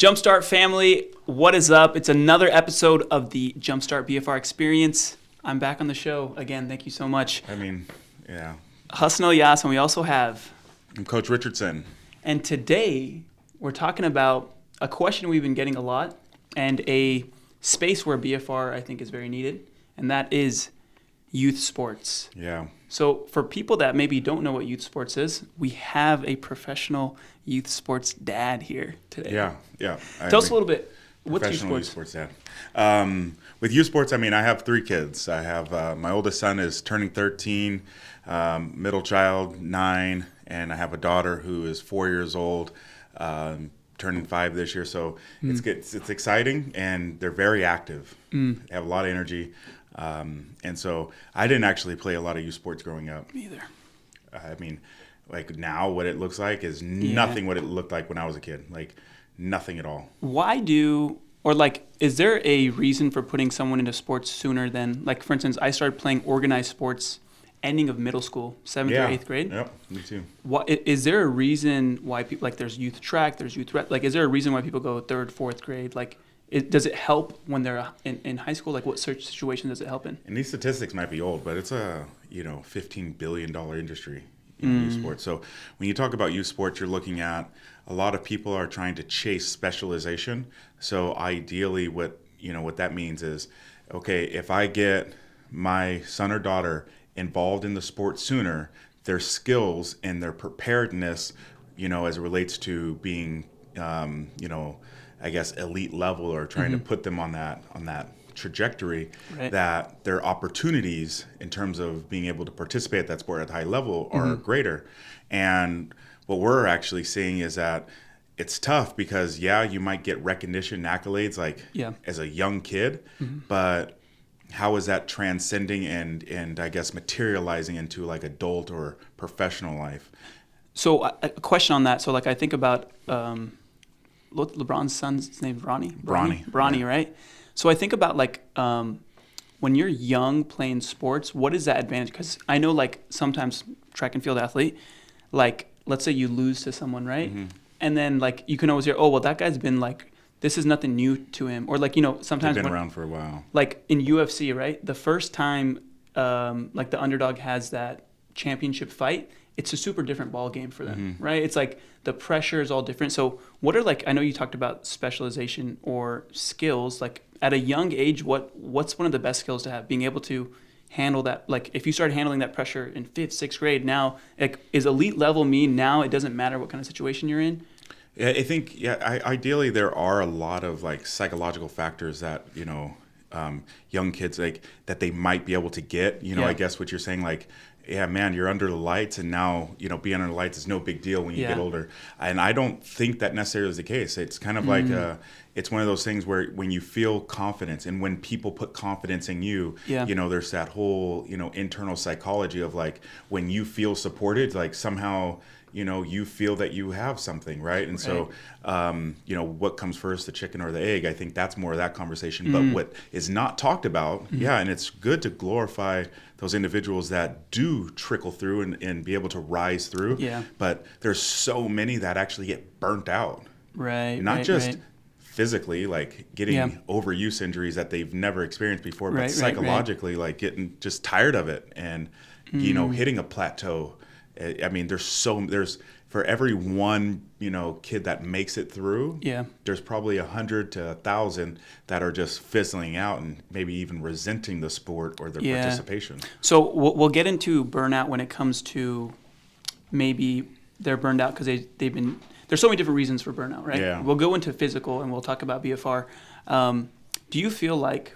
JumpStart family, what is up? It's another episode of the JumpStart BFR experience. I'm back on the show again. Thank you so much. Yeah. Hassan Ilyas, and we also have... I'm Coach Richardson. And today, we're talking about a question we've been getting a lot and a space where BFR, I think, is very needed, and that is youth sports. Yeah. So for people that maybe don't know what youth sports is, we have a professional youth sports dad here today. Yeah. Tell us a little bit. What's youth Professional sports? youth sports dad. With youth sports, I have 3 kids. I have my oldest son is turning 13, middle child 9, and I have a daughter who is 4 years old, turning 5 this year. So it's exciting, and they're very active. They have a lot of energy. And so I didn't actually play a lot of youth sports growing up. Me either. Like now what it looks like is nothing what it looked like when I was a kid. Like nothing at all. Is there a reason for putting someone into sports sooner than, like, for instance, I started playing organized sports ending of middle school, 7th or 8th grade. Yep, me too. Is there a reason why people, like, there's youth track, there's youth rep, like, is there a reason why people go 3rd, 4th grade? Like, does it help when they're in high school? Like, what situation does it help in? And these statistics might be old, but it's a $15 billion industry in youth sports. So when you talk about youth sports, you're looking at a lot of people are trying to chase specialization. So ideally, what that means is, okay, if I get my son or daughter involved in the sport sooner, their skills and their preparedness, as it relates to being, I guess, elite level, or trying to put them on that trajectory, right, that their opportunities in terms of being able to participate at that sport at a high level are greater. And what we're actually seeing is that it's tough because, you might get recognition and accolades as a young kid, but how is that transcending and I guess materializing into like adult or professional life? So a question on that. So, like, I think about LeBron's son's name, Bronny, yeah. Right? So I think about, like, when you're young playing sports, what is that advantage? Because I know, like, sometimes track and field athlete, like, let's say you lose to someone, right? And then, like, you can always hear, oh, well, that guy's been, like, this is nothing new to him. Or, like, sometimes they've been around for a while. Like in UFC, right? The first time, like, the underdog has that championship fight, it's a super different ball game for them, right? It's like the pressure is all different. So what are, like, I know you talked about specialization or skills, like at a young age, what's one of the best skills to have? Being able to handle that, like, if you start handling that pressure in 5th, 6th grade, now, like, is elite level mean now it doesn't matter what kind of situation you're in? Yeah, I think, ideally there are a lot of, like, psychological factors that, young kids, like, that they might be able to get, I guess what you're saying, like, yeah, man, you're under the lights, and now, being under the lights is no big deal when you get older. And I don't think that necessarily is the case. It's kind of like, it's one of those things where when you feel confidence, and when people put confidence in you, there's that whole, internal psychology of, like, when you feel supported, like, somehow, you feel that you have something, right? And so, what comes first, the chicken or the egg? I think that's more of that conversation. But what is not talked about, and it's good to glorify those individuals that do trickle through and be able to rise through. Yeah. But there's so many that actually get burnt out. Right. Not just physically, like getting overuse injuries that they've never experienced before, but psychologically, like getting just tired of it and, hitting a plateau. There's for every one, kid that makes it through, there's probably 100 to 1,000 that are just fizzling out and maybe even resenting the sport or their participation. So we'll get into burnout when it comes to maybe they're burned out because there's so many different reasons for burnout, right? Yeah. We'll go into physical and we'll talk about BFR. Do you feel like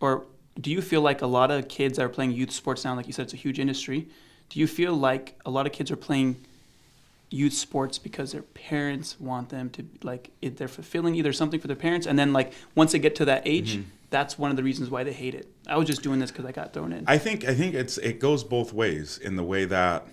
a lot of kids that are playing youth sports now, like you said, it's a huge industry. Do you feel like a lot of kids are playing youth sports because their parents want them to, like, they're fulfilling either something for their parents, and then, like, once they get to that age, that's one of the reasons why they hate it? I was just doing this because I got thrown in. I think it goes both ways in the way that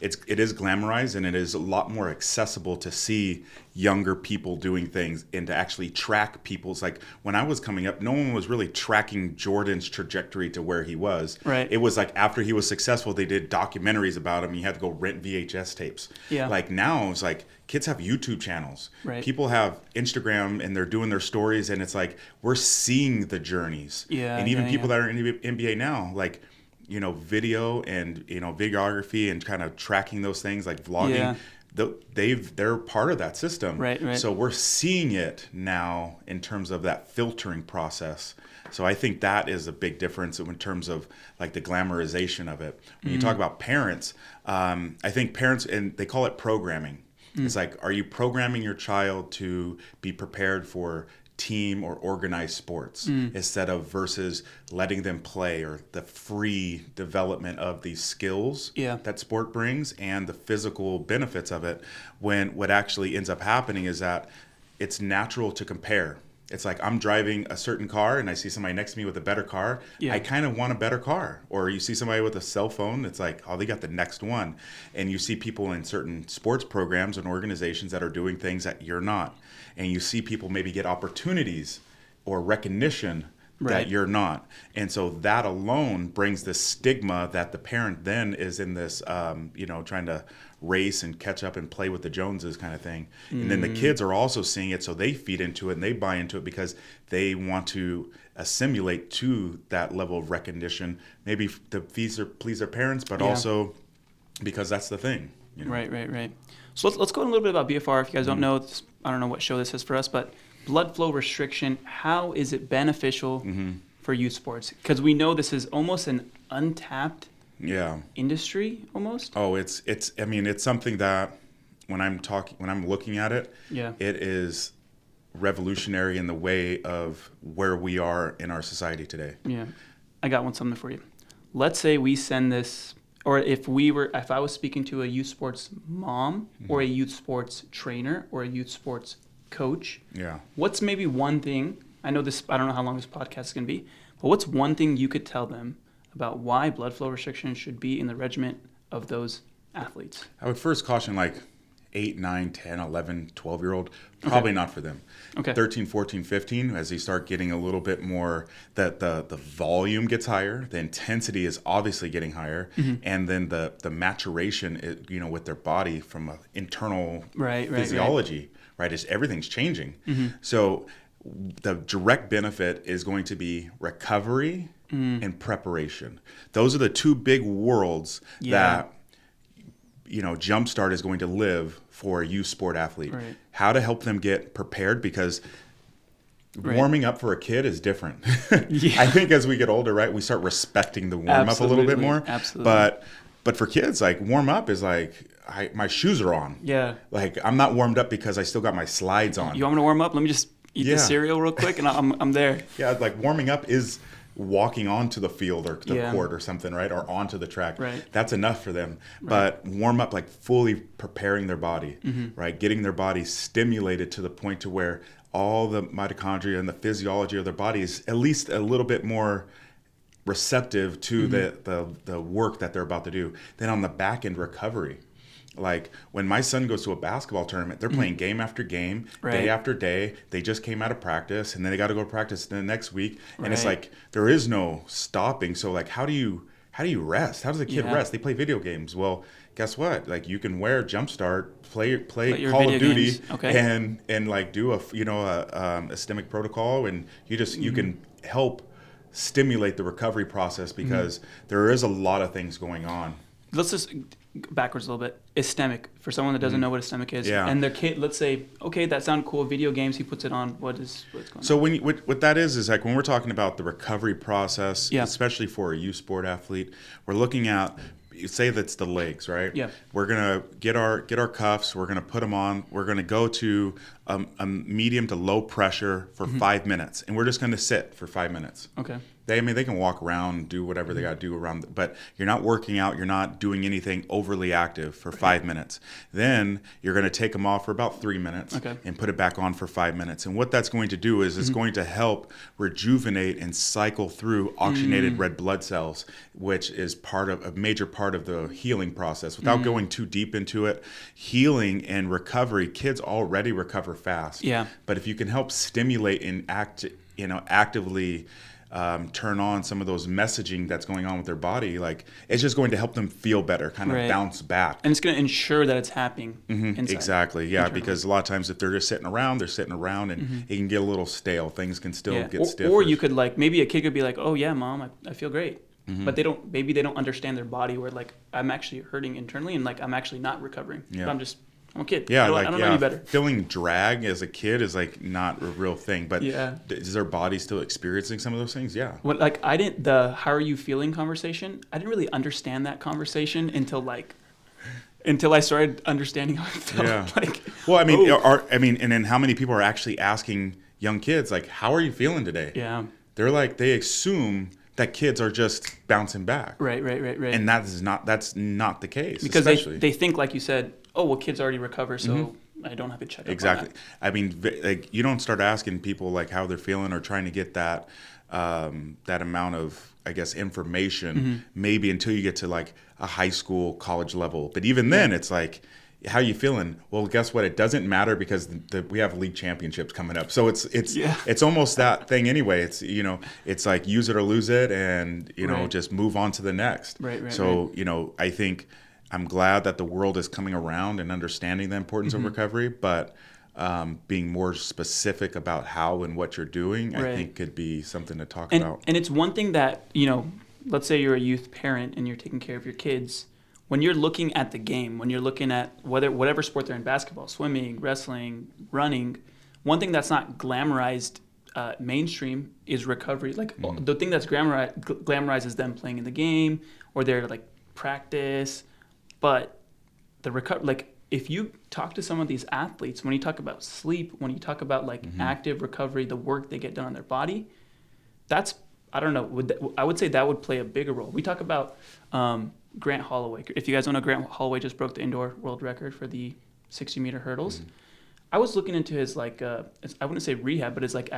it is glamorized, and it is a lot more accessible to see younger people doing things and to actually track people's, like when I was coming up, no one was really tracking Jordan's trajectory to where he was. Right. It was like after he was successful, they did documentaries about him. You had to go rent VHS tapes. Yeah. Like now it's like kids have YouTube channels. Right. People have Instagram and they're doing their stories, and it's like we're seeing the journeys. Yeah. And even people that are in the NBA now, like, you know, video and, you know, videography and kind of tracking those things like vlogging, they're part of that system. Right. So we're seeing it now in terms of that filtering process. So I think that is a big difference in terms of like the glamorization of it. When you talk about parents, I think parents, and they call it programming. It's like, are you programming your child to be prepared for team or organized sports instead of versus letting them play, or the free development of these skills that sport brings and the physical benefits of it, when what actually ends up happening is that it's natural to compare. It's like I'm driving a certain car and I see somebody next to me with a better car. I kind of want a better car. Or you see somebody with a cell phone, it's like, oh, they got the next one. And you see people in certain sports programs and organizations that are doing things that you're not. And you see people maybe get opportunities or recognition that you're not. And so that alone brings this stigma that the parent then is in this, trying to race and catch up and play with the Joneses kind of thing. And then the kids are also seeing it, so they feed into it and they buy into it because they want to assimilate to that level of recognition, maybe to please their parents, but also because that's the thing. You know? Right. So let's go a little bit about BFR. If you guys don't know, I don't know what show this is for us, but blood flow restriction, how is it beneficial for youth sports? Because we know this is almost an untapped industry almost. Oh, it's something that when I'm looking at it, it is revolutionary in the way of where we are in our society today. Yeah. I got something for you. Let's say we send this, or if I was speaking to a youth sports mom or a youth sports trainer or a youth sports coach, what's maybe one thing, I don't know how long this podcast is going to be, but what's one thing you could tell them about why blood flow restriction should be in the regimen of those athletes? I would first caution like 8, 9, 10, 11, 12-year-old, probably not for them. 13, 14, 15, as they start getting a little bit more, the volume gets higher, the intensity is obviously getting higher, and then the maturation, with their body from an internal physiology, right? Everything's changing. So the direct benefit is going to be recovery and preparation. Those are the two big worlds that JumpStart is going to live for a youth sport athlete. How to help them get prepared, because warming up for a kid is different. I think as we get older, right, we start respecting the warm up a little bit more. Absolutely. But for kids, like warm up is like, my shoes are on. Like I'm not warmed up because I still got my slides on. You want me to warm up? Let me just eat the cereal real quick and I'm there. Like warming up is walking onto the field or the court or something, right? Or onto the track. That's enough for them. But warm up, like fully preparing their body, right? Getting their body stimulated to the point to where all the mitochondria and the physiology of their body is at least a little bit more receptive to the work that they're about to do. Then on the back end, recovery. Like when my son goes to a basketball tournament, they're playing game after game, day after day. They just came out of practice and then they got to go to practice the next week. And it's like, there is no stopping. So like, how do you rest? How does a kid rest? They play video games. Well, guess what? Like you can wear JumpStart, play Call of Duty and like do a systemic protocol, and you can help stimulate the recovery process, because there is a lot of things going on. Let's just backwards a little bit. Ischemic, for someone that doesn't know what ischemic is, and their kid, let's say, okay, that sounds cool. Video games, he puts it on. What's going on? So what that is like when we're talking about the recovery process, especially for a youth sport athlete, we're looking at, say that's the legs, right? We're gonna get our cuffs. We're gonna put them on. We're gonna go to a medium to low pressure for 5 minutes, and we're just gonna sit for 5 minutes. They can walk around, do whatever they got to do around, but you're not working out. You're not doing anything overly active for 5 minutes. Then you're going to take them off for about 3 minutes and put it back on for 5 minutes. And what that's going to do is it's going to help rejuvenate and cycle through oxygenated red blood cells, which is a major part of the healing process. Without going too deep into it, healing and recovery, kids already recover fast. Yeah. But if you can help stimulate and actively turn on some of those messaging that's going on with their body, like it's just going to help them feel better, kind of bounce back. And it's going to ensure that it's happening inside. Exactly, yeah, internally. because a lot of times if they're just sitting around and it can get a little stale. Things can still get stiff. Or you could maybe a kid could be like, oh yeah, mom, I feel great. But maybe they don't understand their body, where like I'm actually hurting internally and like I'm actually not recovering. Yeah. But I'm a kid. Yeah, I don't know any better. Feeling drag as a kid is like not a real thing. But yeah. Is their body still experiencing some of those things? Yeah. Well, like the how are you feeling conversation, I didn't really understand that conversation until I started understanding how I felt. Yeah. Well, and then how many people are actually asking young kids, like, how are you feeling today? Yeah. They're like, they assume that kids are just bouncing back. Right. And that's not the case. Because they think, like you said, oh, well, kids already recover, so I don't have to check up Exactly. on that. I mean, like, you don't start asking people like how they're feeling or trying to get that amount of, I guess, information maybe until you get to like a high school, college level. But even then, it's like, how you feeling? Well, guess what? It doesn't matter because we have league championships coming up. So it's almost that thing anyway. It's like use it or lose it, and just move on to the next. Right. So I think I'm glad that the world is coming around and understanding the importance of recovery, but being more specific about how and what you're doing, I think could be something to talk about. And it's one thing that, let's say you're a youth parent and you're taking care of your kids. When you're looking at the game, when you're looking at whatever sport they're in, basketball, swimming, wrestling, running, one thing that's not glamorized mainstream is recovery. Like the thing that's glamorized is them playing in the game or their like practice. But if you talk to some of these athletes, when you talk about sleep, when you talk about like active recovery, the work they get done on their body, that's, I don't know, I would say that would play a bigger role. We talk about Grant Holloway. If you guys don't know, Grant Holloway just broke the indoor world record for the 60-meter hurdles. I was looking into his I wouldn't say rehab, but his like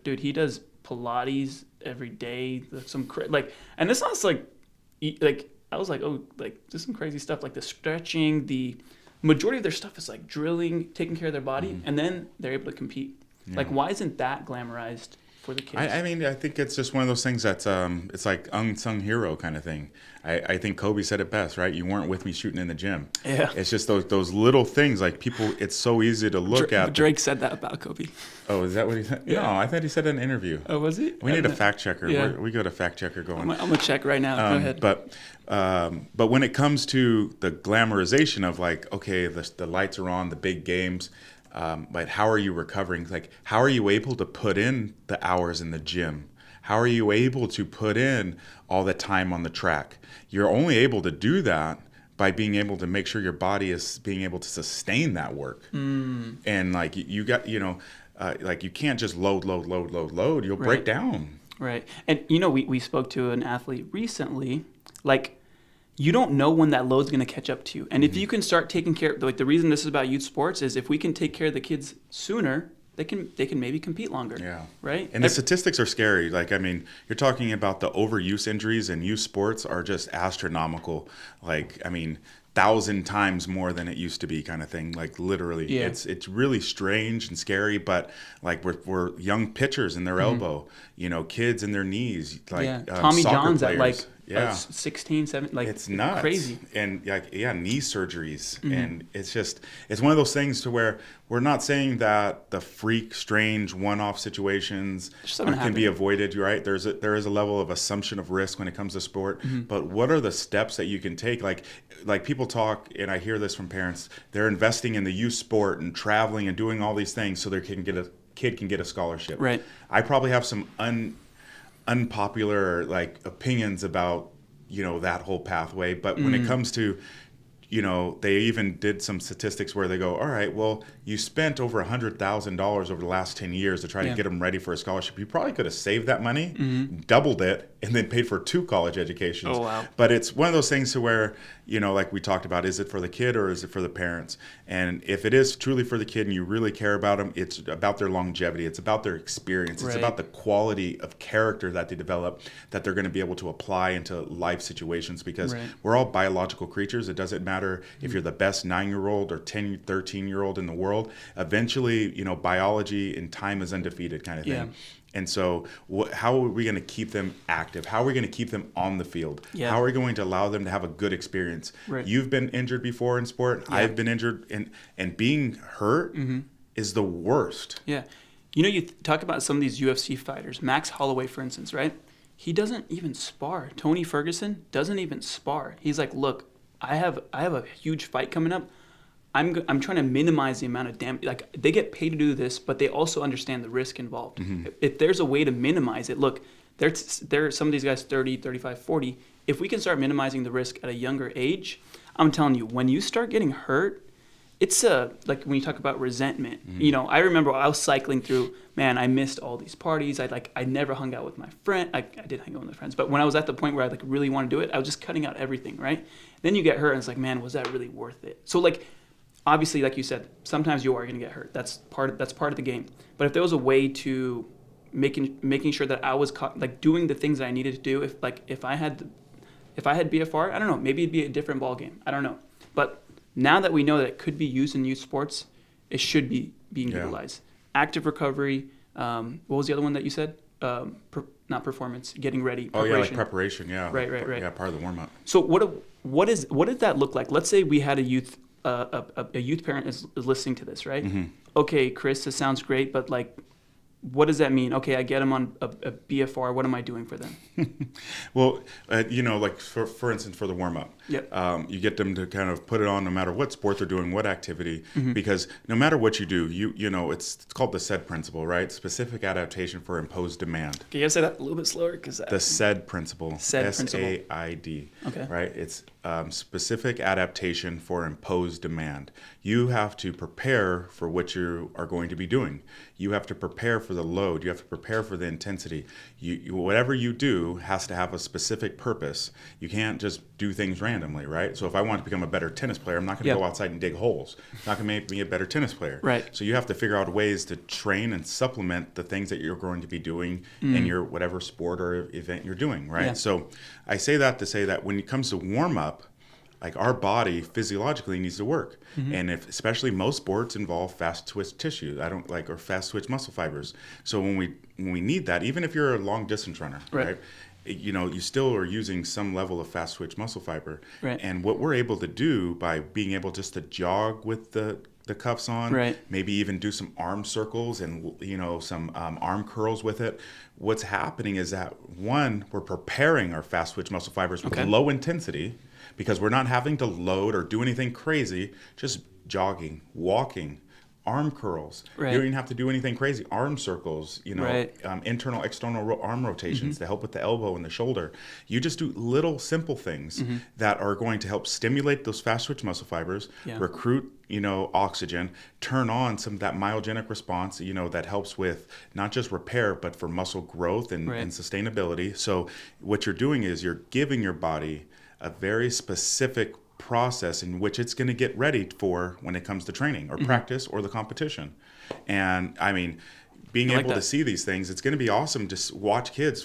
dude, he does Pilates every day. And it's not like I was like, oh, like there's some crazy stuff, like the stretching. The majority of their stuff is like drilling, taking care of their body, and then they're able to compete. Yeah. Like, why isn't that glamorized for the kids? I think it's just one of those things that's it's like unsung hero kind of thing. I think Kobe said it best, right? You weren't with me shooting in the gym. Yeah. It's just those little things, like people. It's so easy to look at. Drake said that about Kobe. Oh, is that what he said? Yeah. No, I thought he said in an interview. Oh, was he? We need a fact checker. Yeah. We got a fact checker going. I'm gonna check right now. Go ahead. But when it comes to the glamorization of like, okay, the lights are on, the big games. But how are you recovering? Like, how are you able to put in the hours in the gym? How are you able to put in all the time on the track? You're only able to do that by being able to make sure your body is being able to sustain that work. And like you got, like you can't just load. You'll break down. Right. And we spoke to an athlete recently, like, you don't know when that load's going to catch up to you. And if you can start taking care, like the reason this is about youth sports is if we can take care of the kids sooner, they can maybe compete longer. Yeah. Right. And the statistics are scary. Like, I mean, you're talking about the overuse injuries in youth sports are just astronomical. Like, I mean, 1,000 times more than it used to be, kind of thing. Like, literally, it's really strange and scary. But like, we're young pitchers in their elbow, kids in their knees, like Tommy John's players. at like 16, 17, like it's nuts. Crazy. And knee surgeries, and it's one of those things to where we're not saying that the freak, strange, one-off situations can be avoided. Right? There is a level of assumption of risk when it comes to sport. But what are the steps that you can take? Like people talk, and I hear this from parents. They're investing in the youth sport and traveling and doing all these things so their kid can get a scholarship. Right. I probably have some unpopular like opinions about that whole pathway, but when it comes to they even did some statistics where they go, all right, well, you spent over $100,000 over the last 10 years to try to get them ready for a scholarship. You probably could have saved that money, doubled it, and then paid for 2 college educations. Oh, wow. But it's one of those things to where, like we talked about, is it for the kid or is it for the parents? And if it is truly for the kid and you really care about them, it's about their longevity. It's about their experience. It's about the quality of character that they develop that they're going to be able to apply into life situations, because we're all biological creatures. It doesn't matter if you're the best 9-year-old or 10, 13-year-old in the world. Eventually, biology and time is undefeated kind of thing. And so how are we going to keep them active? How are we going to keep them on the field? How are we going to allow them to have a good experience? You've been injured before in sport. I've been injured. And being hurt is the worst. Yeah. You talk about some of these UFC fighters. Max Holloway, for instance, right? He doesn't even spar. Tony Ferguson doesn't even spar. He's like, look, I have a huge fight coming up. I'm trying to minimize the amount of damage. Like, they get paid to do this, but they also understand the risk involved. If there's a way to minimize it, look, there are some of these guys 30, 35, 40. If we can start minimizing the risk at a younger age, I'm telling you, when you start getting hurt, it's like when you talk about resentment. I remember I was cycling through, man, I missed all these parties. I never hung out with my friend. I did hang out with my friends, but when I was at the point where I really want to do it, I was just cutting out everything, right? Then you get hurt and it's like, man, was that really worth it? So obviously, like you said, sometimes you are going to get hurt. That's part of the game. But if there was a way to making sure that I was doing the things that I needed to do, if I had BFR, I don't know, maybe it'd be a different ball game. I don't know. But now that we know that it could be used in youth sports, it should be being utilized. Active recovery. What was the other one that you said? Not performance. Getting ready. Preparation. Oh yeah, like preparation. Yeah. Right. Yeah, part of the warm up. So what did that look like? Let's say we had a youth parent is listening to this, right? Okay, Chris, this sounds great, but what does that mean? Okay, I get them on a BFR. What am I doing for them? Well, for instance, for the warm-up, you get them to kind of put it on no matter what sport they're doing, what activity, because no matter what you do, it's called the SAID principle, right? Specific adaptation for imposed demand. Can you say that a little bit slower? The SAID principle, SAID, okay. Right? It's specific adaptation for imposed demand. You have to prepare for what you are going to be doing. You have to prepare for the load. You have to prepare for the intensity. Whatever you do has to have a specific purpose. You can't just do things randomly, right? So if I want to become a better tennis player, I'm not going to go outside and dig holes. It's not going to make me a better tennis player. Right. So you have to figure out ways to train and supplement the things that you're going to be doing in your whatever sport or event you're doing, right? Yeah. So I say that to say that when it comes to warm-up, our body physiologically needs to work. And especially most sports involve fast twitch tissue. Or fast twitch muscle fibers. So when we need that, even if you're a long distance runner, right? You still are using some level of fast twitch muscle fiber. Right. And what we're able to do by being able just to jog with the cuffs on, maybe even do some arm circles and some arm curls with it. What's happening is that, one, we're preparing our fast twitch muscle fibers with low intensity, because we're not having to load or do anything crazy, just jogging, walking, arm curls. Right. You don't even have to do anything crazy. Arm circles, internal, external arm rotations to help with the elbow and the shoulder. You just do little simple things that are going to help stimulate those fast twitch muscle fibers, recruit, oxygen, turn on some of that myogenic response, that helps with not just repair, but for muscle growth and sustainability. So what you're doing is you're giving your body a very specific process in which it's going to get ready for when it comes to training or practice or the competition. And I mean, being able to see these things, it's going to be awesome to watch kids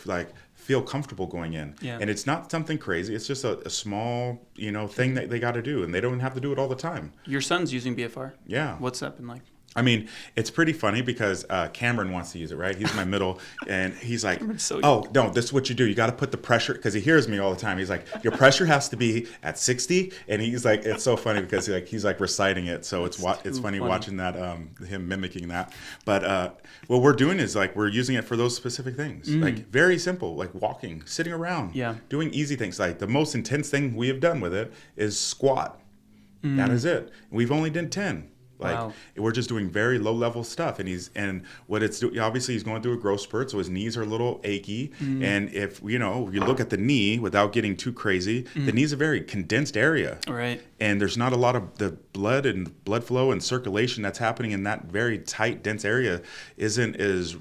feel comfortable going in. Yeah. And it's not something crazy. It's just a small, thing that they got to do, and they don't have to do it all the time. Your son's using BFR. Yeah. What's that been like? I mean, it's pretty funny because Cameron wants to use it, right? He's my middle, and he's like, oh, no, this is what you do. You got to put the pressure, because he hears me all the time. He's like, your pressure has to be at 60, and he's like, it's so funny because he's reciting it. So it's funny watching that, him mimicking that. But what we're doing is we're using it for those specific things, very simple, like walking, sitting around, doing easy things. Like the most intense thing we have done with it is squat. That is it. We've only done 10. Like Wow. we're just doing very low level stuff, and what it's obviously he's going through a growth spurt, so his knees are a little achy. And if you look at the knee without getting too crazy, the knee's a very condensed area, Right. and there's not a lot of the blood flow and circulation that's happening in that very tight, dense area isn't as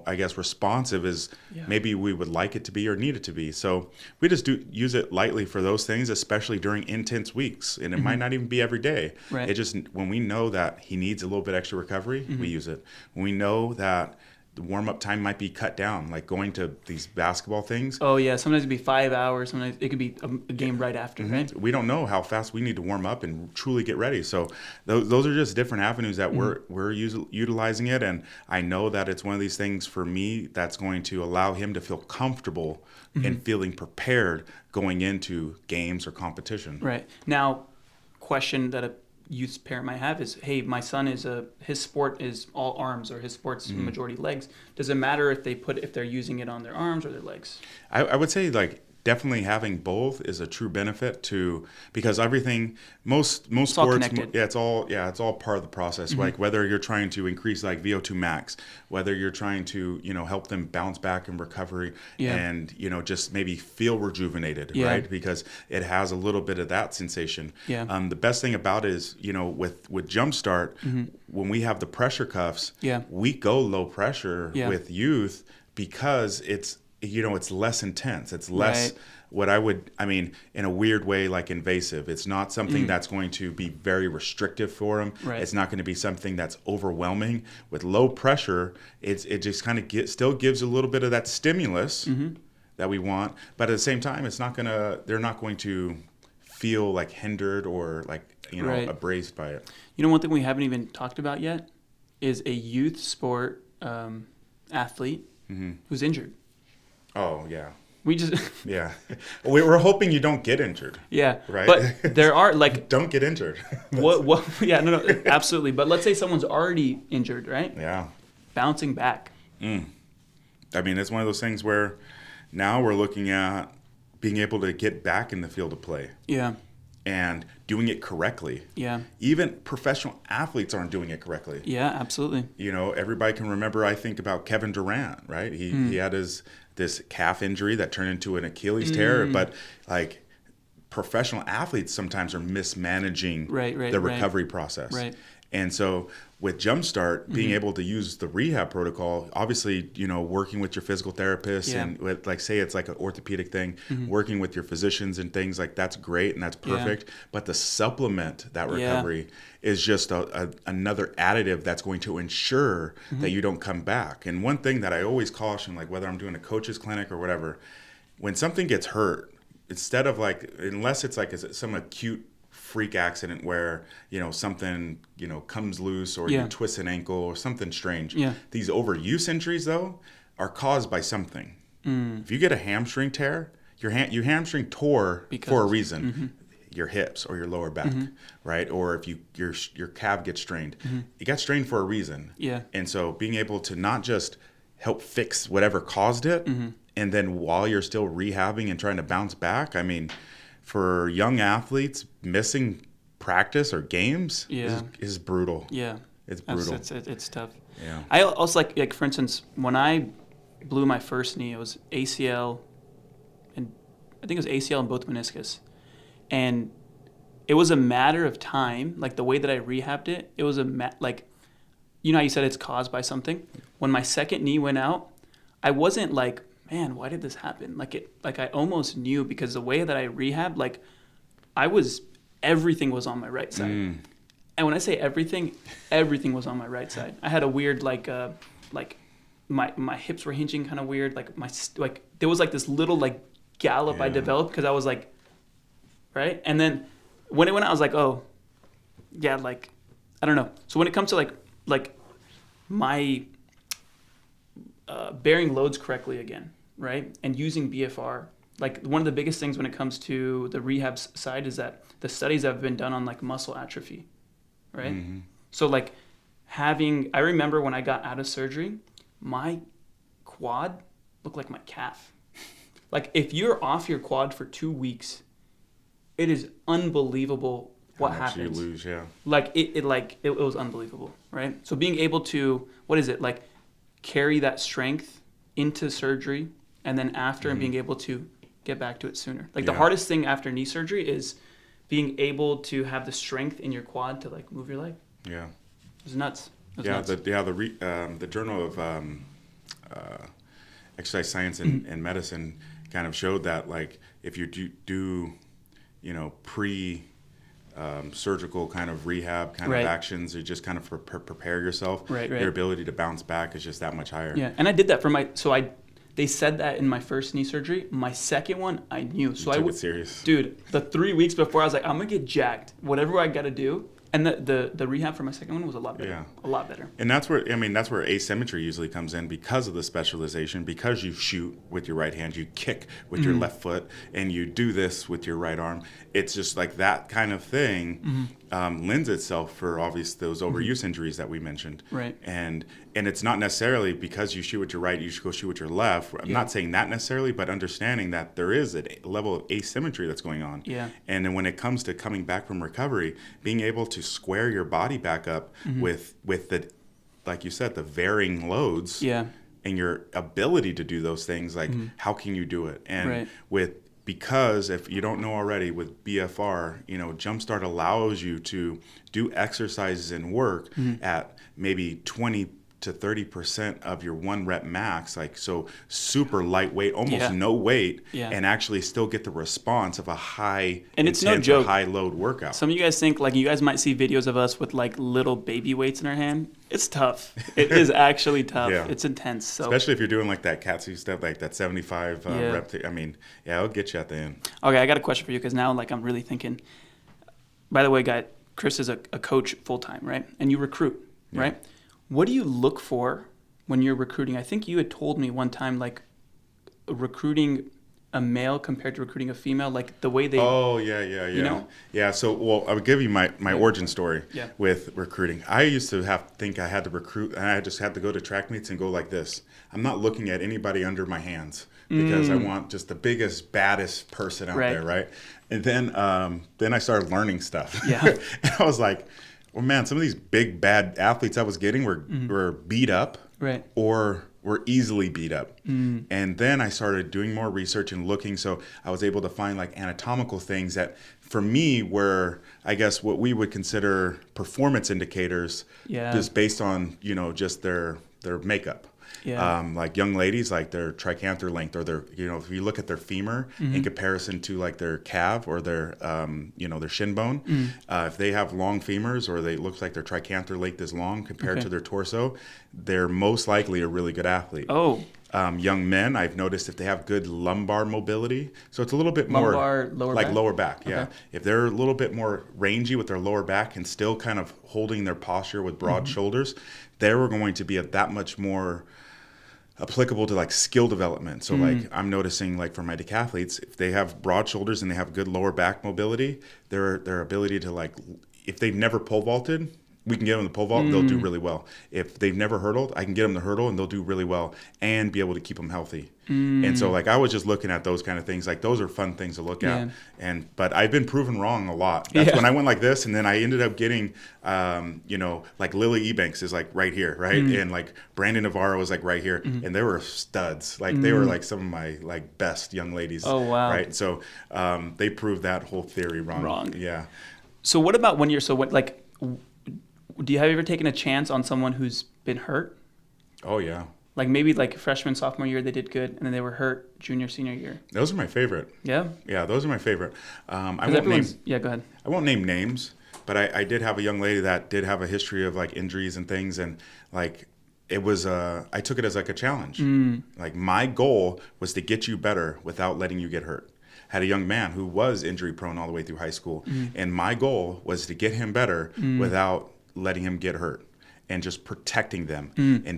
I guess responsive as maybe we would like it to be or need it to be. So we just use it lightly for those things, especially during intense weeks. And it might not even be every day. Right. It just, when we know that he needs a little bit extra recovery, we use it. When we know that the warm-up time might be cut down, like going to these basketball things. Oh, yeah. Sometimes it'd be 5 hours. Sometimes it could be a game right after, right? We don't know how fast we need to warm up and truly get ready. So those are just different avenues that we're utilizing it. And I know that it's one of these things for me that's going to allow him to feel comfortable and feeling prepared going into games or competition. Right. Now, question that a youth parent might have is, hey, my son his sport is all arms, or his sport's majority legs. Does it matter if they're using it on their arms or their legs? I would say like definitely having both is a true benefit because everything most sports it's all part of the process. Like whether you're trying to increase like VO2 max, whether you're trying to help them bounce back in recovery and just maybe feel rejuvenated, right? Because it has a little bit of that sensation. The best thing about it is with JumpStart, when we have the pressure cuffs, we go low pressure with youth because it's less intense. It's less in a weird way, like invasive. It's not something that's going to be very restrictive for them. Right. It's not going to be something that's overwhelming. With low pressure, it just kind of still gives a little bit of that stimulus that we want. But at the same time, they're not going to feel like hindered or like, abrased by it. One thing we haven't even talked about yet is a youth sport athlete who's injured. Oh, yeah. We just... Yeah. We're hoping you don't get injured. Yeah. Right? But there are, like... Don't get injured. What? Yeah, no, absolutely. But let's say someone's already injured, right? Yeah. Bouncing back. It's one of those things where now we're looking at being able to get back in the field of play. Yeah. And doing it correctly. Yeah. Even professional athletes aren't doing it correctly. Yeah, absolutely. Everybody can remember, I think, about Kevin Durant, right? He had this calf injury that turned into an Achilles tear, but like professional athletes sometimes are mismanaging the recovery process. Right. And so with JumpStart, being able to use the rehab protocol, obviously, working with your physical therapist and with, like, say it's like an orthopedic thing, working with your physicians and things like that's great and that's perfect. But to supplement that recovery is just another additive that's going to ensure that you don't come back. And one thing that I always caution, like whether I'm doing a coach's clinic or whatever, when something gets hurt, instead of unless it's like some acute freak accident where something comes loose or you twist an ankle or something strange. These overuse injuries though are caused by something. If you get a hamstring tear, your hamstring tore for a reason. Your hips or your lower back, right? Or if your calf gets strained, it got strained for a reason. And so being able to not just help fix whatever caused it, and then while you're still rehabbing and trying to bounce back, for young athletes, missing practice or games is brutal. Yeah. It's brutal. It's tough. Yeah. I also like for instance, when I blew my first knee, it was ACL, and I think it was ACL and both meniscus. And it was a matter of time, like the way that I rehabbed it, it was how you said it's caused by something. When my second knee went out, I wasn't like, man, why did this happen? I almost knew, because the way that I rehabbed, everything was on my right side. And when I say everything was on my right side. I had a weird my hips were hinging kind of weird. There was this little gallop I developed because I was right. And then when it went out, I was like, oh, yeah, I don't know. So when it comes to my bearing loads correctly again, right, and using BFR, one of the biggest things when it comes to the rehab side is that the studies that have been done on muscle atrophy, right? So I remember when I got out of surgery, my quad looked like my calf. If you're off your quad for 2 weeks, it is unbelievable what How much happens. you lose, yeah. Like it was unbelievable, right? So being able to, what is it, like carry that strength into surgery and then after and being able to get back to it sooner. Like the hardest thing after knee surgery is being able to have the strength in your quad to like move your leg. Yeah. It was nuts. The Journal of Exercise Science and Medicine kind of showed that, like, if you do surgical kind of rehab kind of actions, you just kind of prepare yourself. Your ability to bounce back is just that much higher. Yeah, and I did that for they said that in my first knee surgery. My second one, I knew. So I took it serious. Dude, the 3 weeks before, I was like, I'm going to get jacked. Whatever I got to do. And the rehab for my second one was a lot better. Yeah. A lot better. And that's where asymmetry usually comes in because of the specialization, because you shoot with your right hand, you kick with your left foot, and you do this with your right arm. It's just like that kind of thing lends itself for those overuse injuries that we mentioned. Right. And it's not necessarily because you shoot with your right, you should go shoot with your left. I'm not saying that necessarily, but understanding that there is a level of asymmetry that's going on. Yeah. And then when it comes to coming back from recovery, being able to square your body back up with the, like you said, the varying loads and your ability to do those things, like how can you do it? And because if you don't know already, with BFR, JumpStart allows you to do exercises and work at maybe 20 to 30% of your 1 rep max, like so super lightweight, almost no weight, and actually still get the response of a high and it's no joke, high load workout. Some of you guys think, like, you guys might see videos of us with like little baby weights in our hand. It's tough. It is actually tough. It's intense. So especially if you're doing like that Katsu step, like that 75 rep. It'll get you at the end. Okay, I got a question for you, because now like I'm really thinking. By the way, guy, Chris is a coach full time, right? And you recruit, right? What do you look for when you're recruiting? I think you had told me one time, like, recruiting a male compared to recruiting a female, like the way they... Oh, yeah. You know? Yeah, so, I would give you my origin story with recruiting. I used to think I had to recruit, and I just had to go to track meets and go like this. I'm not looking at anybody under my hands because I want just the biggest, baddest person out there, right? And then I started learning stuff. Yeah. And I was like... Well, man, some of these big, bad athletes I was getting were beat up or were easily beat up. And then I started doing more research and looking. So I was able to find like anatomical things that for me were, I guess, what we would consider performance indicators just based on, just their makeup. Like young ladies, like their trichanter length, or their, if you look at their femur in comparison to like their calf or their, their shin bone, if they have long femurs or they look like their trichanter length is long compared to their torso, they're most likely a really good athlete. Young men, I've noticed if they have good lumbar mobility, so it's a little bit more lower like back? lower back. Yeah, if they're a little bit more rangy with their lower back and still kind of holding their posture with broad shoulders, they're going to be that much more applicable to like skill development. So like I'm noticing, like for my decathletes, if they have broad shoulders and they have good lower back mobility, their ability to, like, if they've never pole vaulted, we can get them to pole vault and they'll do really well. If they've never hurdled, I can get them to hurdle and they'll do really well and be able to keep them healthy. And so like I was just looking at those kind of things. Like those are fun things to look at. But I've been proven wrong a lot. That's when I went like this, and then I ended up getting, like Lily Ebanks is like right here, right? And like Brandon Navarro was like right here, and they were studs. Like they were like some of my like best young ladies. Oh wow! Right. So they proved that whole theory wrong. Yeah. So what about when you're do you have ever taken a chance on someone who's been hurt? Oh, yeah. Like maybe like freshman, sophomore year, they did good, and then they were hurt junior, senior year. Those are my favorite. Yeah? Yeah, those are my favorite. Yeah, go ahead. I won't name names, but I did have a young lady that did have a history of like injuries and things, and like it was, I took it as like a challenge. Like my goal was to get you better without letting you get hurt. Had a young man who was injury prone all the way through high school, and my goal was to get him better without letting him get hurt and just protecting them.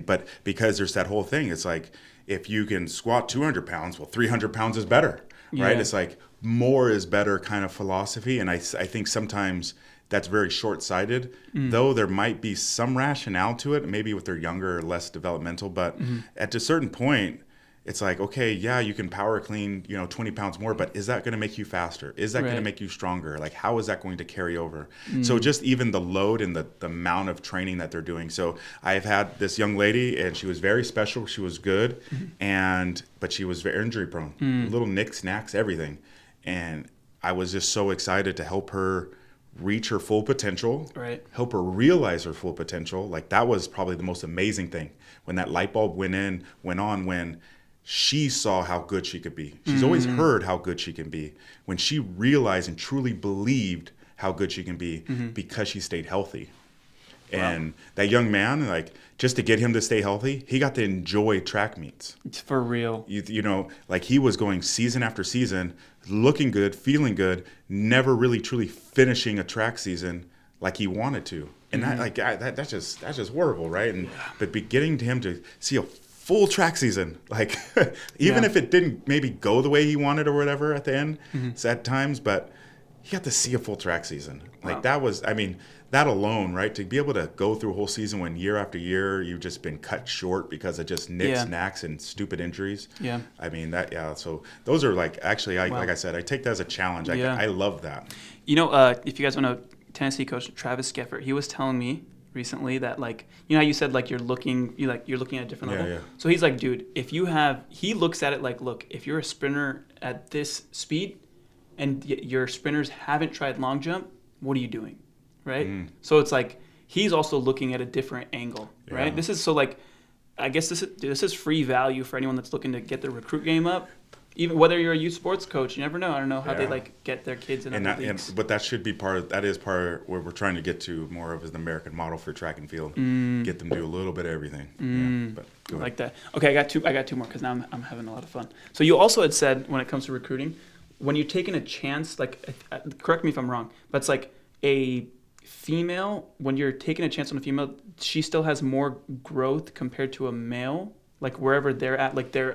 But because there's that whole thing, it's like if you can squat 200 pounds, well, 300 pounds is better, right? It's like more is better kind of philosophy. And I think sometimes that's very short-sighted, though there might be some rationale to it, maybe with their younger or less developmental. But at a certain point, it's like, okay, yeah, you can power clean, 20 pounds more, but is that going to make you faster? Is that going to make you stronger? Like, how is that going to carry over? So just even the load and the amount of training that they're doing. So I've had this young lady, and she was very special. She was good, but she was very injury prone, little nicks, knacks, everything. And I was just so excited to help her reach her full potential, help her realize her full potential. Like, that was probably the most amazing thing, when that light bulb went on, when she saw how good she could be. She's always heard how good she can be. When she realized and truly believed how good she can be, because she stayed healthy. And that young man, like, just to get him to stay healthy, he got to enjoy track meets. It's for real. Like, he was going season after season, looking good, feeling good, never really truly finishing a track season like he wanted to. And that's just horrible, right? And but getting to him to see a full track season, like, even if it didn't maybe go the way he wanted or whatever at the end, at times, but he got to see a full track season. Like, that was, that alone, right? To be able to go through a whole season when year after year you've just been cut short because of just nicks, knacks, and stupid injuries. Yeah. So those are like, actually, like I said, I take that as a challenge. I love that. If you guys want to, Tennessee coach Travis Geffert, he was telling me recently that, like, how you said, like, you're looking at a different level. Yeah. So he's like, dude, he looks at it like, look, if you're a sprinter at this speed and your sprinters haven't tried long jump, what are you doing? Right? So it's like, he's also looking at a different angle, right? Yeah. This is, so, like, I guess this is free value for anyone that's looking to get their recruit game up. Even whether you're a youth sports coach, you never know. I don't know how they, like, get their kids in other leagues. But that should be part of where we're trying to get to more of, is the American model for track and field. Get them to do a little bit of everything. But go ahead. Like that. Okay, I got two more, because now I'm having a lot of fun. So you also had said, when it comes to recruiting, when you're taking a chance, like, correct me if I'm wrong, but it's like a female, when you're taking a chance on a female, she still has more growth compared to a male, like, wherever they're at, like, they're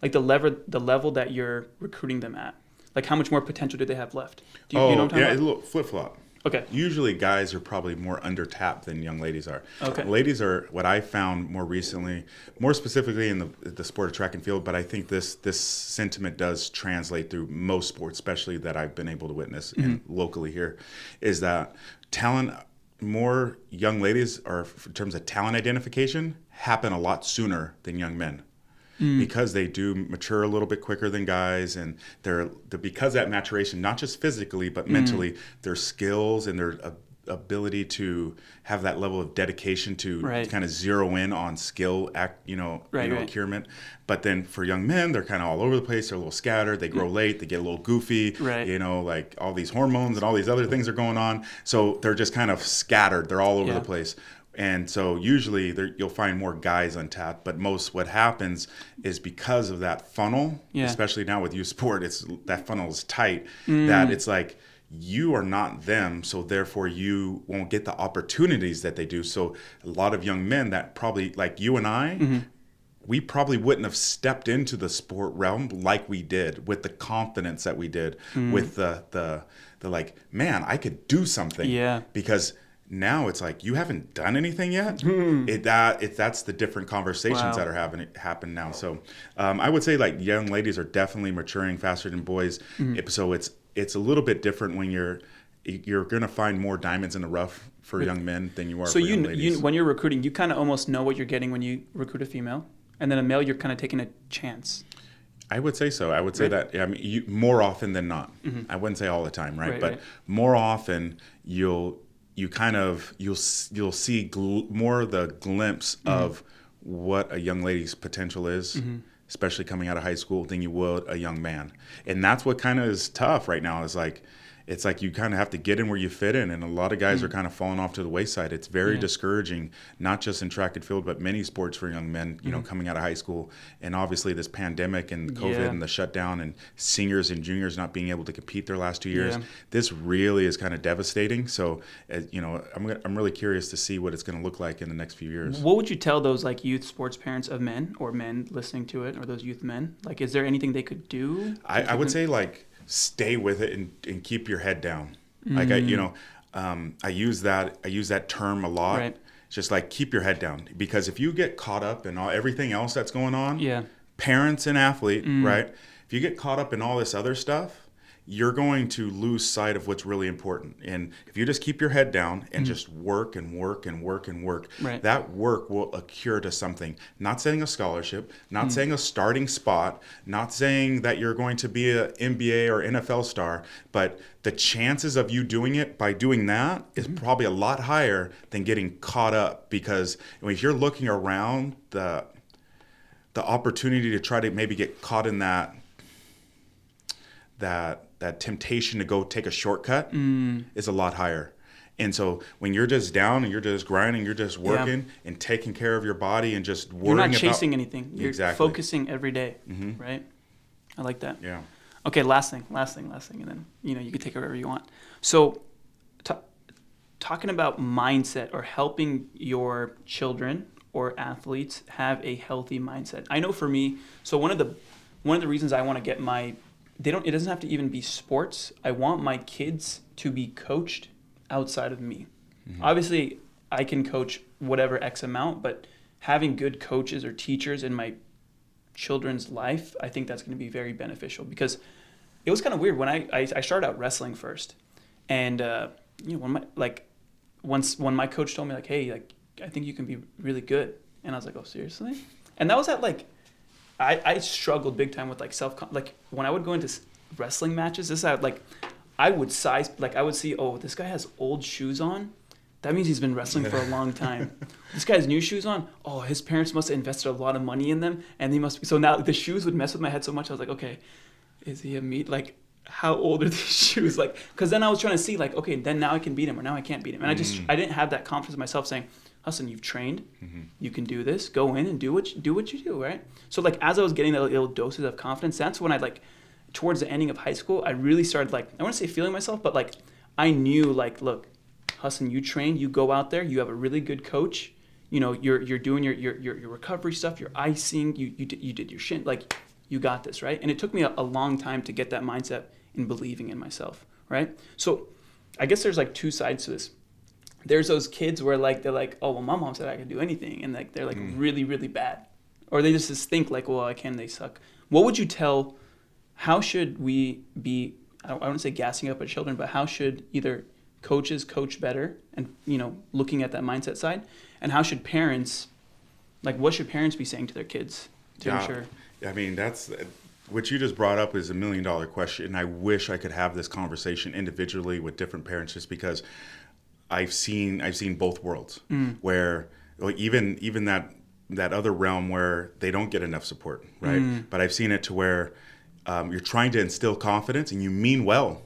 like the level that you're recruiting them at. Like, how much more potential do they have left? You know what I'm talking about? A little flip-flop. Okay. Usually guys are probably more under-tapped than young ladies are. Okay. Ladies are, what I found more recently, more specifically in the sport of track and field, but I think this sentiment does translate through most sports, especially that I've been able to witness locally here, is that more young ladies are, in terms of talent identification, happen a lot sooner than young men. Because they do mature a little bit quicker than guys, and they're because that maturation, not just physically but mentally, their skills and their ability to have that level of dedication to kind of zero in on skill accurement. But then for young men, they're kind of all over the place. They're a little scattered. They grow late. They get a little goofy. Like, all these hormones and all these other things are going on. So they're just kind of scattered. They're all over the place. And so usually you'll find more guys untapped, but what happens is, because of that funnel, especially now with youth sport, that funnel is tight, that it's like, you are not them, so therefore you won't get the opportunities that they do. So a lot of young men that probably, like you and I, we probably wouldn't have stepped into the sport realm like we did, with the confidence that we did, with the like, man, I could do something. Yeah. Because now it's like, you haven't done anything yet. That's the different conversations that are happen now. So I would say, like, young ladies are definitely maturing faster than boys. So it's a little bit different when you're going to find more diamonds in the rough for young men than you are for young ladies. When you're recruiting, you kind of almost know what you're getting when you recruit a female, and then a male, you're kind of taking a chance. I would say so. I would say that. I mean, more often than not. I wouldn't say all the time, right? But more often, you'll see more of the glimpse of what a young lady's potential is, especially coming out of high school, than you would a young man. And that's what kind of is tough right now, is like, it's like you kind of have to get in where you fit in, and a lot of guys are kind of falling off to the wayside. It's very discouraging, not just in track and field, but many sports for young men, coming out of high school. And obviously this pandemic and COVID and the shutdown, and seniors and juniors not being able to compete their last 2 years, this really is kind of devastating. So, I'm really curious to see what it's going to look like in the next few years. What would you tell those, like, youth sports parents of men, or men listening to it, or those youth men? Like, is there anything they could do? I would say, like, stay with it and keep your head down. Like, I use that term a lot. It's just like, keep your head down, because if you get caught up in everything else that's going on, parents and athlete, right? If you get caught up in all this other stuff, you're going to lose sight of what's really important. And if you just keep your head down and just work and work and work and work, Right. that work will accrue to something. Not saying a scholarship, not saying a starting spot, not saying that you're going to be an NBA or NFL star, but the chances of you doing it by doing that is probably a lot higher than getting caught up. Because if you're looking around, the opportunity to try to maybe get caught in that temptation to go take a shortcut is a lot higher. And so when you're just down and you're just grinding, you're just working and taking care of your body and just worrying about... You're not chasing anything. You're Exactly. focusing every day, right? I like that. Yeah. Okay, last thing, and then, you can take it wherever you want. So talking about mindset or helping your children or athletes have a healthy mindset. I know for me, so one of the reasons I want to get it doesn't have to even be sports. I want my kids to be coached outside of me. Obviously, I can coach whatever X amount, but having good coaches or teachers in my children's life, I think that's going to be very beneficial, because it was kind of weird when I started out wrestling first. And, when my coach told me, like, hey, like, I think you can be really good. And I was like, oh, seriously? And that was at, like, I struggled big time with, like, like, when I would go into wrestling matches, I would see, oh, this guy has old shoes on. That means he's been wrestling for a long time. This guy has new shoes on. Oh, his parents must have invested a lot of money in them, and they must be. So now the shoes would mess with my head so much. I was like, okay, is he a meat? Like, how old are these shoes? Like, because then I was trying to see, like, okay, then now I can beat him, or now I can't beat him. And I didn't have that confidence in myself saying, Hassan, you've trained, you can do this, go in and do what you do, right? So, like, as I was getting the little doses of confidence, that's when towards the ending of high school, I really started, like, I want to say feeling myself, but, like, I knew, like, look, Hassan, you train, you go out there, you have a really good coach, you're doing your recovery stuff, your icing, you did your shin, like, you got this, right? And it took me a long time to get that mindset in believing in myself, right? So I guess there's, like, two sides to this. There's those kids where, like, they're like, oh, well, my mom said I could do anything, and, like, they're, like, really, really bad. Or they just think, like, well, they suck. What would you tell, how should we be, I don't want to say gassing up our children, but how should either coaches coach better and, looking at that mindset side, and how should parents, like, what should parents be saying to their kids to ensure? I mean, that's... What you just brought up is $1 million question, and I wish I could have this conversation individually with different parents, just because I've seen both worlds, where, like, even that other realm where they don't get enough support, right? But I've seen it to where you're trying to instill confidence and you mean well,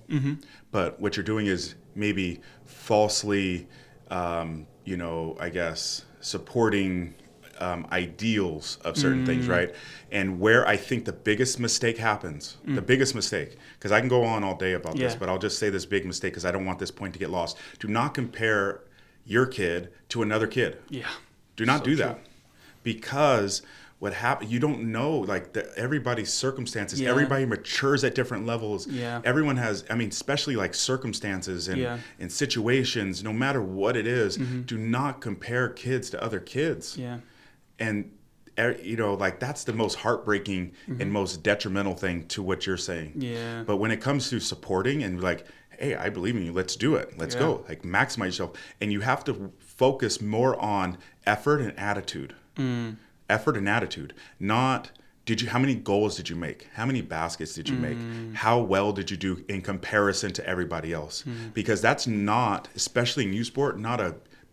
but what you're doing is maybe falsely, I guess, supporting ideals of certain things, right? And where I think the biggest mistake happens, because I can go on all day about this, but I'll just say this big mistake because I don't want this point to get lost. Do not compare your kid to another kid. Yeah. Do not do that. Because what happens, you don't know, like, everybody's circumstances, everybody matures at different levels. Yeah. Everyone has, especially, like, circumstances and situations, no matter what it is, do not compare kids to other kids. Yeah. And, like, that's the most heartbreaking and most detrimental thing to what you're saying. Yeah. But when it comes to supporting and, like, hey, I believe in you, let's do it. Let's go. Like, maximize yourself. And you have to focus more on effort and attitude. Effort and attitude. Not, how many goals did you make? How many baskets did you make? How well did you do in comparison to everybody else? Because that's not, especially in youth sport, not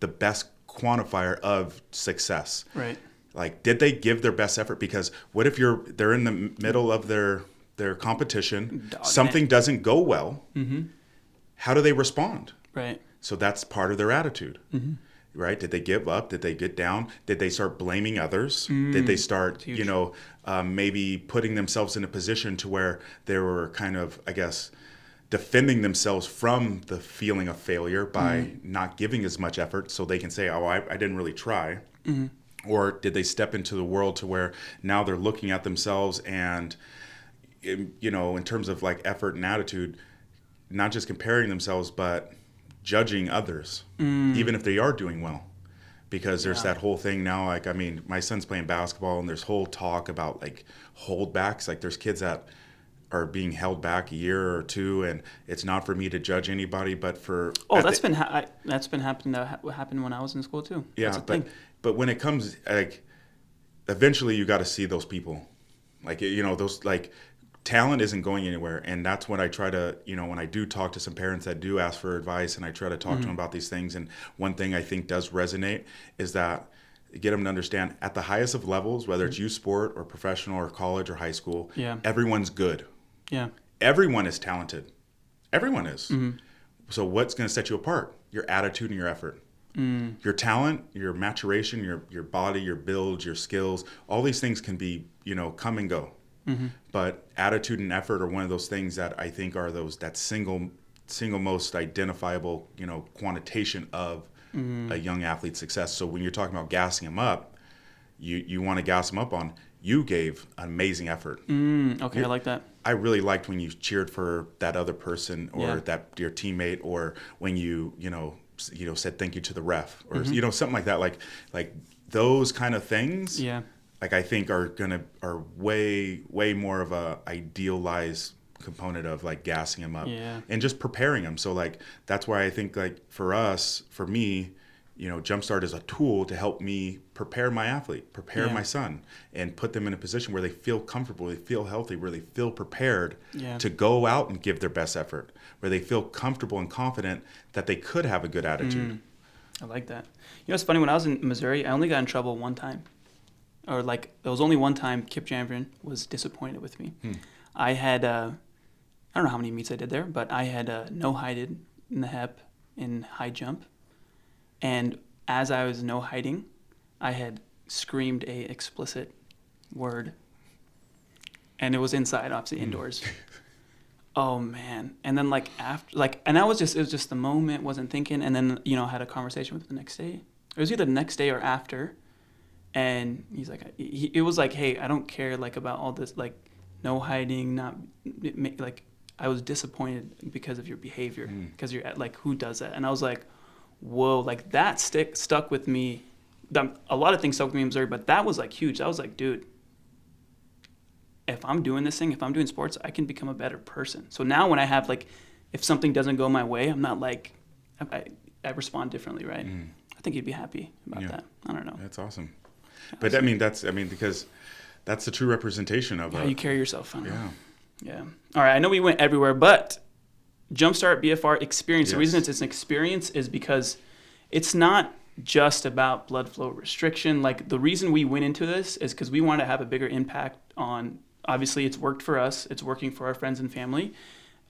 the best quantifier of success. Right. Like, did they give their best effort? Because what if they're in the middle of their competition, something doesn't go well, how do they respond? Right. So that's part of their attitude. Right? Did they give up? Did they get down? Did they start blaming others? Did they start, maybe putting themselves in a position to where they were kind of, I guess, defending themselves from the feeling of failure by not giving as much effort so they can say, oh, I didn't really try. Or did they step into the world to where now they're looking at themselves and, in terms of, like, effort and attitude, not just comparing themselves, but judging others, even if they are doing well. because there's that whole thing now. Like, I mean, my son's playing basketball, and there's whole talk about like holdbacks. Like, there's kids that are being held back a year or two, and it's not for me to judge anybody, but for that's been happening. Happened when I was in school too. Yeah, but when it comes, like, eventually you got to see those people, like, you know, those, like, talent isn't going anywhere. And that's when I try to, you know, when I do talk to some parents that do ask for advice, and I try to talk to them about these things. And one thing I think does resonate is that get them to understand at the highest of levels, whether it's youth sport or professional or college or high school, everyone's good. Yeah. Everyone is talented. Everyone is. So what's going to set you apart? Your attitude and your effort. Your talent, your maturation, your body, your build, your skills, all these things can be, you know, come and go. But attitude and effort are one of those things that I think are that single most identifiable, you know, quantitation of a young athlete's success. So when you're talking about gassing him up, you want to gas him up on, you gave an amazing effort. Okay, I like that. I really liked when you cheered for that other person, or that your teammate, or when you said thank you to the ref, or you know, something like that. Like those kind of things. Yeah. Like, I think are way more of a idealized component of like gassing him up and just preparing him. So like that's why I think, like, for me, you know, JumpStart is a tool to help me prepare my athlete, prepare my son, and put them in a position where they feel comfortable, they feel healthy, where they feel prepared to go out and give their best effort, where they feel comfortable and confident that they could have a good attitude. I like that. You know, it's funny, when I was in Missouri, I only got in trouble one time. Or like, there was only one time Kip Janvrin was disappointed with me. I had, I don't know how many meets I did there, but I had no-hided in the hep in high jump. And as I was no-hiding, I had screamed a explicit word. And it was inside, obviously indoors. Oh, man. And then, like, after, like, and it was just the moment, wasn't thinking. And then, you know, I had a conversation with him the next day. It was either the next day or after. And he's like, it was like, hey, I don't care, like, about all this, like, no hiding, like, I was disappointed because of your behavior, because you're like, who does that? And I was like, whoa, like, that stuck with me. A lot of things stuck with me in Missouri, but that was, like, huge. I was like, dude, if I'm doing this thing, if I'm doing sports, I can become a better person. So now when I have, like, if something doesn't go my way, I'm not like, I respond differently, right? I think you'd be happy about that. I don't know. That's awesome. But because that's the true representation of how you carry yourself. Yeah. All right. I know we went everywhere, but JumpStart BFR experience. Yes. The reason it's an experience is because it's not just about blood flow restriction. Like, the reason we went into this is because we want to have a bigger impact on. Obviously, it's worked for us. It's working for our friends and family,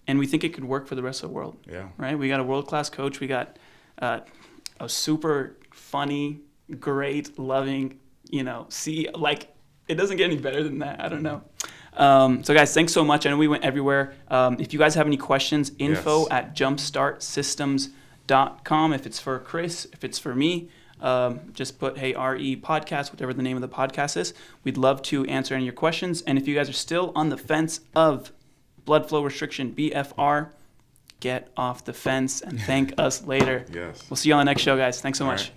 and we think it could work for the rest of the world. Yeah. Right. We got a world-class coach. We got a super funny, great, loving. You know, like, it doesn't get any better than that. I don't know. So, guys, thanks so much. I know we went everywhere. If you guys have any questions, info@jumpstartsystems.com. If it's for Chris, if it's for me, just put, hey, RE Podcast, whatever the name of the podcast is. We'd love to answer any of your questions. And if you guys are still on the fence of blood flow restriction, BFR, get off the fence and thank us later. Yes. We'll see you on the next show, guys. Thanks so much. Right.